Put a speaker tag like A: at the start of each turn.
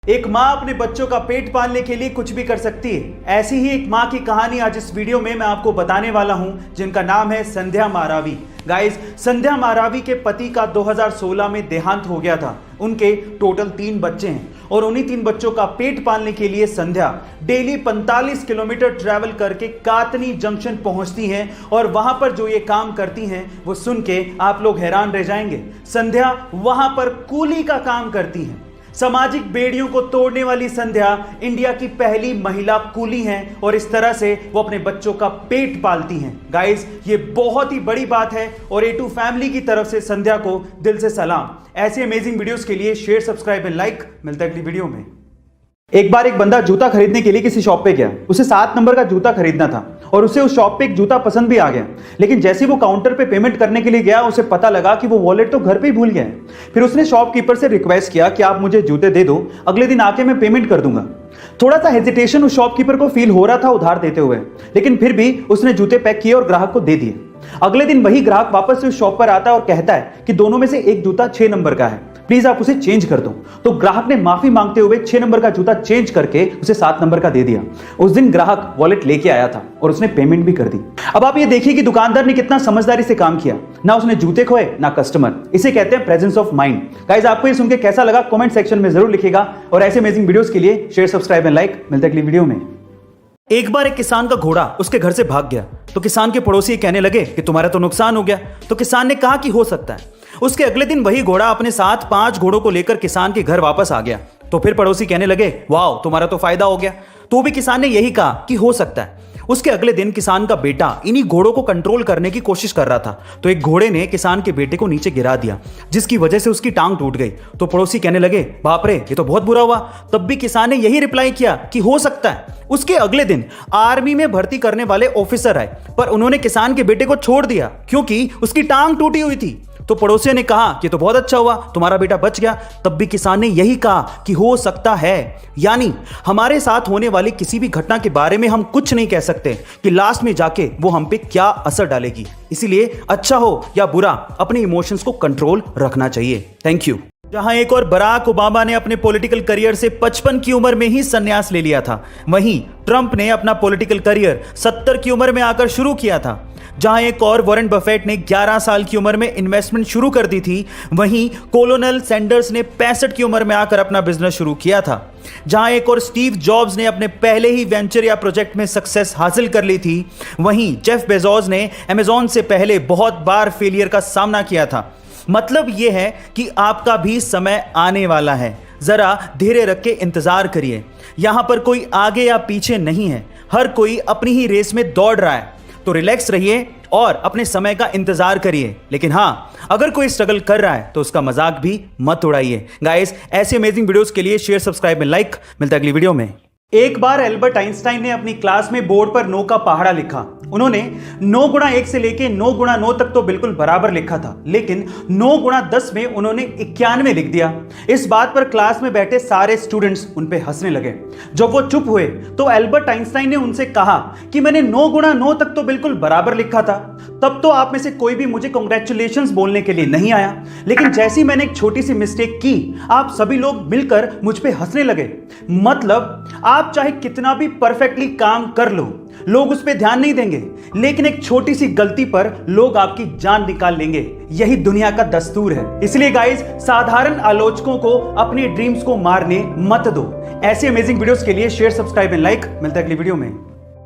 A: एक माँ अपने बच्चों का पेट पालने के लिए कुछ भी कर सकती है। ऐसी ही एक माँ की कहानी आज इस वीडियो में मैं आपको बताने वाला हूं, जिनका नाम है संध्या मारावी। गाइस, संध्या मारावी के पति का 2016 में देहांत हो गया था। उनके टोटल 3 बच्चे हैं और उन्हीं 3 बच्चों का पेट पालने के लिए संध्या डेली 45 किलोमीटर ट्रैवल करके कातनी जंक्शन पहुंचती हैं और वहां पर जो ये काम करती हैं वो सुन के आप लोग हैरान रह जाएंगे। संध्या वहां पर कूली का काम करती हैं। सामाजिक बेड़ियों को तोड़ने वाली संध्या इंडिया की पहली महिला कूली हैं और इस तरह से वो अपने बच्चों का पेट पालती हैं। गाइस, ये बहुत ही बड़ी बात है और A2 फैमिली की तरफ से संध्या को दिल से सलाम। ऐसे अमेजिंग वीडियोस के लिए शेयर, सब्सक्राइब एंड लाइक। मिलता है अगली वीडियो में। एक बार एक बंदा जूता खरीदने के लिए किसी शॉप पे गया। उसे 7 नंबर का जूता खरीदना था और उसे उस शॉप पे एक जूता पसंद भी आ गया। लेकिन जैसे वो काउंटर पे पेमेंट करने के लिए गया, उसे पता लगा कि वो वॉलेट तो घर पे ही भूल गया है। फिर उसने शॉपकीपर से रिक्वेस्ट किया कि आप मुझे जूते दे दो, अगले दिन आके मैं पेमेंट कर दूंगा। थोड़ा सा हेजिटेशन उस शॉपकीपर को फील हो रहा था उधार देते हुए, लेकिन फिर भी उसने जूते पैक किए और ग्राहक को दे दिए। अगले दिन वही ग्राहक वापस से उस शॉप पर आता है और कहता है कि दोनों में से एक जूता 6 नंबर का है, प्लीज आप उसे चेंज कर दो। तो ग्राहक ने माफी मांगते हुए 6 नंबर का जूता चेंज करके उसे 7 नंबर का दे दिया। उस दिन ग्राहक वॉलेट लेके आया था और उसने पेमेंट भी कर दी। अब आप ये देखिए कि दुकानदार ने कितना समझदारी से काम किया। ना उसने जूते खोए ना कस्टमर। इसे कहते हैं प्रेजेंस ऑफ माइंड। गाइस, आपको ये सुन के कैसा लगा कमेंट सेक्शन में जरूर लिखिएगा और ऐसे अमेजिंग वीडियोस के लिए शेयर, सब्सक्राइब एंड लाइक। मिलते हैं अगली वीडियो में। एक बार एक किसान का घोड़ा उसके घर से भाग गया तो किसान के पड़ोसी कहने लगे कि तुम्हारा तो नुकसान हो गया। तो किसान ने कहा कि हो सकता है। उसके अगले दिन वही घोड़ा अपने साथ 5 घोड़ों को लेकर किसान के घर वापस आ गया। तो फिर पड़ोसी कहने लगे, वाह, तुम्हारा तो फायदा हो गया। तो भी किसान ने यही कहा कि हो सकता है। उसके अगले दिन किसान का बेटा इन्हीं घोड़ों को कंट्रोल करने की कोशिश कर रहा था। तो एक घोड़े ने किसान के बेटे को नीचे गिरा दिया, जिसकी वजह से उसकी टांग टूट गई। तो पड़ोसी कहने लगे, बाप रे, ये तो बहुत बुरा हुआ। तब भी किसान ने यही रिप्लाई किया कि हो सकता है। उसके अगले दिन आर्मी में भर्ती करने वाले ऑफिसर आए, पर उन्होंने किसान के बेटे को छोड़ दिया क्योंकि उसकी टांग टूटी हुई थी। तो पड़ोसियों ने कहा कि तो बहुत अच्छा हुआ, तुम्हारा बेटा बच गया। तब भी किसान ने यही कहा कि हो सकता है। यानी हमारे साथ होने वाली किसी भी घटना के बारे में हम कुछ नहीं कह सकते कि लास्ट में जाके वो हम पे क्या असर डालेगी। इसीलिए अच्छा हो या बुरा, अपने इमोशंस को कंट्रोल रखना चाहिए। Thank you. जहां एक और बराक ओबामा ने अपने पॉलिटिकल करियर से 55 की उम्र में ही संन्यास ले लिया था, वहीं ट्रंप ने अपना पॉलिटिकल करियर 70 की उम्र में आकर शुरू किया था। जहां एक और वॉरेन बफेट ने 11 साल की उम्र में इन्वेस्टमेंट शुरू कर दी थी, वहीं कोलोनल सैंडर्स ने 65 की उम्र में आकर अपना बिजनेस शुरू किया था। जहां एक और स्टीव जॉब्स ने अपने पहले ही वेंचर या प्रोजेक्ट में सक्सेस हासिल कर ली थी, वहीं जेफ बेजोस ने अमेजॉन से पहले बहुत बार फेलियर का सामना किया था। मतलब यह है कि आपका भी समय आने वाला है। जरा धैर्य रख के इंतजार करिए। यहां पर कोई आगे या पीछे नहीं है, हर कोई अपनी ही रेस में दौड़ रहा है। तो रिलैक्स रहिए और अपने समय का इंतजार करिए। लेकिन हां, अगर कोई स्ट्रगल कर रहा है तो उसका मजाक भी मत उड़ाइए। गाइस, ऐसे अमेजिंग वीडियोस के लिए शेयर, सब्सक्राइब एंड लाइक। मिलता है अगली वीडियो में। एक बार एल्बर्ट आइंस्टाइन ने अपनी क्लास में बोर्ड पर 9 का पहाड़ा लिखा। उन्होंने 9 गुणा 1 से लेके 9 गुणा 9 तक तो बिल्कुल बराबर लिखा था, लेकिन 9 गुणा 10 में उन्होंने 91 लिख दिया। इस बात पर क्लास में बैठे सारे स्टूडेंट्स उन पे हंसने लगे। जब वो चुप हुए तो एल्बर्ट आइंस्टाइन ने उनसे कहा कि मैंने 9 गुणा 9 तक तो बिल्कुल बराबर लिखा था। तब तो आप में से कोई भी मुझे कांग्रेचुलेशंस बोलने के लिए नहीं आया, लेकिन जैसे ही मैंने एक छोटी सी मिस्टेक की, आप सभी लोग मिलकर मुझ पे हंसने लगे। मतलब आप चाहे कितना भी परफेक्टली काम कर लो, लोग उस पर ध्यान नहीं देंगे, लेकिन एक छोटी सी गलती पर लोग आपकी जान निकाल लेंगे। यही दुनिया का दस्तूर है। इसलिए गाइस, साधारण आलोचकों को अपने ड्रीम्स को मारने मत दो। ऐसे अमेजिंग वीडियोस के लिए शेयर, सब्सक्राइब एंड लाइक। मिलता है अगली वीडियो में।